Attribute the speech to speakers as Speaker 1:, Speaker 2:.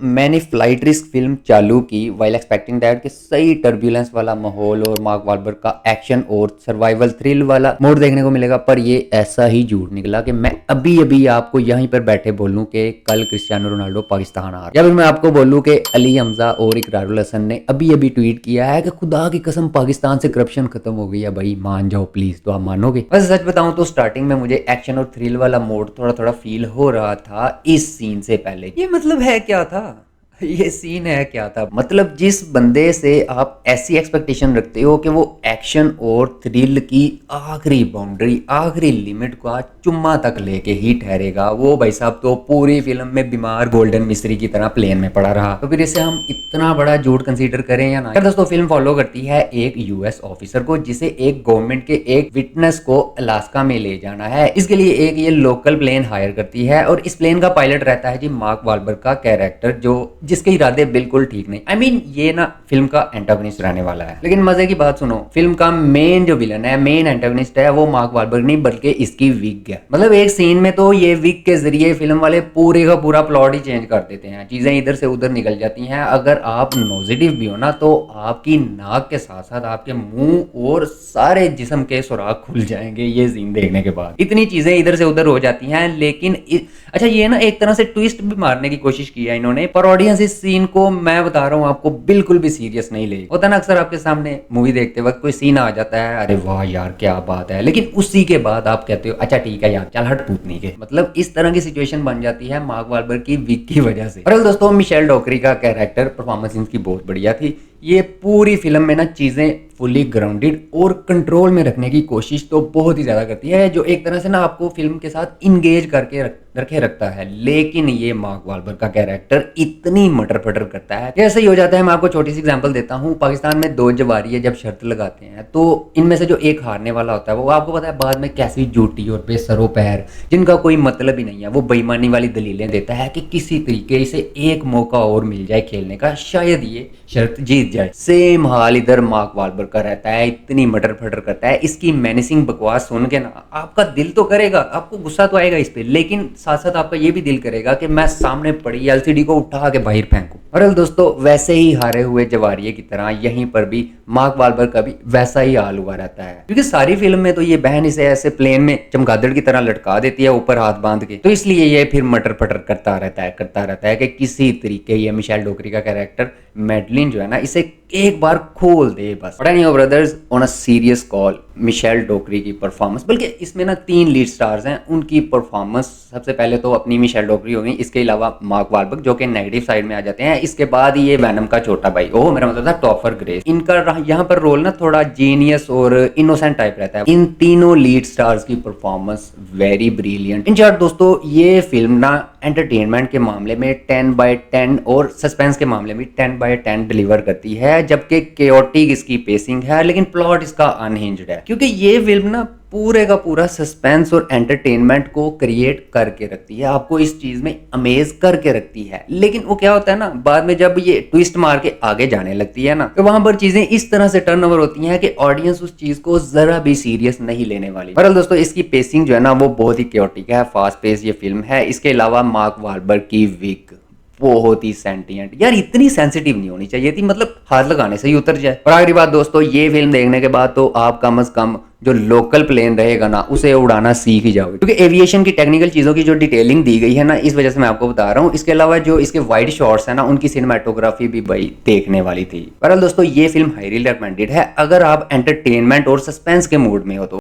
Speaker 1: मैंने flight risk film चालू की वाइल एक्सपेक्टिंग दैट कि सही टर्बुलेंस वाला माहौल और मार्क वालबर्ग का एक्शन और सर्वाइवल थ्रिल वाला मोड देखने को मिलेगा, पर ये ऐसा ही झूठ निकला कि मैं अभी अभी आपको यहीं पर बैठे बोलूं कि कल क्रिस्टियानो रोनाल्डो पाकिस्तान आ रहा है, या फिर मैं आपको बोलूं कि अली हमजा और इकरारुल हसन ने अभी अभी ट्वीट किया है कि खुदा की कसम पाकिस्तान से करप्शन खत्म हो गई है, भाई मान जाओ प्लीज। तो आप मानोगे? वैसे सच बताऊं तो स्टार्टिंग में मुझे एक्शन और थ्रिल वाला मोड थोड़ा थोड़ा फील हो रहा था इस सीन से पहले। ये मतलब है क्या था? ये सीन है क्या था? मतलब जिस बंदे से आप ऐसी एक्सपेक्टेशन रखते हो कि वो एक्शन और थ्रिल की आखिरी बाउंड्री, आखिरी लिमिट का चुम्मा तक लेके ही ठहरेगा, वो भाई साहब तो पूरी फिल्म में बीमार गोल्डन मिस्त्री की तरह प्लेन में पड़ा रहा। तो फिर इसे हम इतना बड़ा झूठ कंसीडर करें या ना? दोस्तों, फिल्म फॉलो करती है एक यूएस ऑफिसर को जिसे एक गवर्नमेंट के एक विटनेस को अलास्का में ले जाना है। इसके लिए एक ये लोकल प्लेन हायर करती है और इस प्लेन का पायलट रहता है जी मार्क वालबर्ग का कैरेक्टर, जो जिसके इरादे बिल्कुल ठीक नहीं। I mean, ये ना फिल्म का एंटागोनिस्ट रहने वाला है। लेकिन मजे की बात सुनो, फिल्म का मेन जो विलन है, मेन एंटागोनिस्ट है, वो मार्क वालबर्ग नहीं बल्कि इसकी विग है। मतलब एक सीन में तो ये विग के जरिए फिल्म वाले पूरे का पूरा प्लॉट ही चेंज कर देते हैं, चीजें इधर से उधर निकल जाती हैं। अगर आप पॉजिटिव भी हो ना तो आपकी नाक के साथ साथ आपके मुंह और सारे जिस्म के सुराख खुल जाएंगे ये सीन देखने के बाद। इतनी चीजें इधर से उधर हो जाती हैं। लेकिन अच्छा, ये ना एक तरह से ट्विस्ट भी मारने की कोशिश की है इन्होंने, पर ऑडियंस इस सीन को, मैं बता रहा हूँ आपको, बिल्कुल भी सीरियस नहीं ले। होता ना अक्सर आपके सामने मूवी देखते वक्त कोई सीन आ जाता है, अरे वाह यार क्या बात है, लेकिन उसी के बाद आप कहते हो अच्छा ठीक है यार चल हट पूतनी के। मतलब इस तरह की सिचुएशन बन जाती है मार्क वालबर्ग की विग की वजह से। और दोस्तों, मिशेल डोकरी का कैरेक्टर परफॉर्मेंस इनकी बहुत बढ़िया थी। ये पूरी फिल्म में ना चीजें फुली ग्राउंडेड और कंट्रोल में रखने की कोशिश तो बहुत ही ज्यादा करती है, जो एक तरह से ना आपको फिल्म के साथ इंगेज करके रखे रखता है। लेकिन ये मार्क वालबर्ग का कैरेक्टर इतनी मटर फटर करता है, जैसे ही हो जाता है। मैं आपको छोटी सी एग्जांपल देता हूँ। पाकिस्तान में दो जवारी जब शर्त लगाते हैं तो इनमें से जो एक हारने वाला होता है वो आपको पता है बाद में कैसी झूठी और बेसरो पैर, जिनका कोई मतलब ही नहीं है, वो बेईमानी वाली दलीलें देता है कि किसी तरीके से एक मौका और मिल जाए खेलने का, शायद ये शर्त जीत जाए। सेम हाल इधर मार्क वालबर्ग का रहता है, इतनी मटर फटर करता है। इसकी मेनेसिंग बकवास सुन के ना आपका दिल तो करेगा, आपको गुस्सा तो आएगा इस पे, लेकिन साथ साथ आपका ये भी दिल करेगा कि मैं सामने पड़ी एलसीडी को उठा के बाहर फेंकूं। और दोस्तों, वैसे ही हारे हुए जवारिये की तरह यहीं पर भी मार्क वालबर्ग का भी वैसा ही हाल हुआ रहता है, क्योंकि सारी फिल्म में तो ये बहन इसे ऐसे प्लेन में चमगादड़ की तरह लटका देती है ऊपर हाथ बांध के, तो इसलिए ये फिर मटर फटर करता रहता है कि किसी तरीके ये मिशेल डोकरी का कैरेक्टर मेडलिन जो है ना इसे एक बार खोल दे बस। But anyway brothers, on a serious call, Michelle Dockery की परफॉर्मेंस, बल्कि इसमें ना 3 लीड स्टार्स हैं, उनकी परफॉर्मेंस सबसे पहले तो अपनी मिशेल डोकरी हो गई, इसके अलावा मार्क वालबर्ग जो कि नेगेटिव साइड में आ जाते हैं, इसके बाद ये वैनम का छोटा भाई, ओह मेरा मतलब था टॉफर ग्रेस, इनका यहाँ पर रोल ना थोड़ा जीनियस और इनोसेंट टाइप रहता है। इन तीनों लीड स्टार्स की performance very brilliant. In short दोस्तों, ये फिल्म ना एंटरटेनमेंट के मामले में 10/10 और सस्पेंस के मामले में 10/10 डिलीवर करती है, जबकि केओटिक इसकी पेसिंग है, लेकिन प्लॉट इसका अनहिंज्ड है, क्योंकि ये फिल्म ना पूरे का पूरा सस्पेंस और एंटरटेनमेंट को क्रिएट करके रखती है, आपको इस चीज में अमेज करके रखती है। लेकिन वो क्या होता है ना, बाद में जब ये ट्विस्ट मार के आगे जाने लगती है ना, तो वहां पर चीजें इस तरह से टर्न ओवर होती हैं कि ऑडियंस उस चीज को जरा भी सीरियस नहीं लेने वाली। पर दोस्तों, इसकी पेसिंग जो है ना वो बहुत ही क्योटिक है, फास्ट पेस ये फिल्म है। इसके अलावा मार्क वालबर्ग की विग बहुत ही सेंटिएंट, यार इतनी सेंसिटिव नहीं होनी चाहिए थी, मतलब हाथ लगाने से ही उतर जाए। और आखिरी बात दोस्तों, ये फिल्म देखने के बाद तो आप कम से कम जो लोकल प्लेन रहेगा ना उसे उड़ाना सीख ही जाओगे, क्योंकि एविएशन की टेक्निकल चीजों की जो डिटेलिंग दी गई है ना, इस वजह से मैं आपको बता रहा हूँ। इसके अलावा जो इसके वाइड शॉट्स है ना, उनकी सिनेमेटोग्राफी भी भाई देखने वाली थी। बहरहाल दोस्तों, ये फिल्म हाईली रिकमेंडेड है अगर आप एंटरटेनमेंट और सस्पेंस के मूड में हो तो।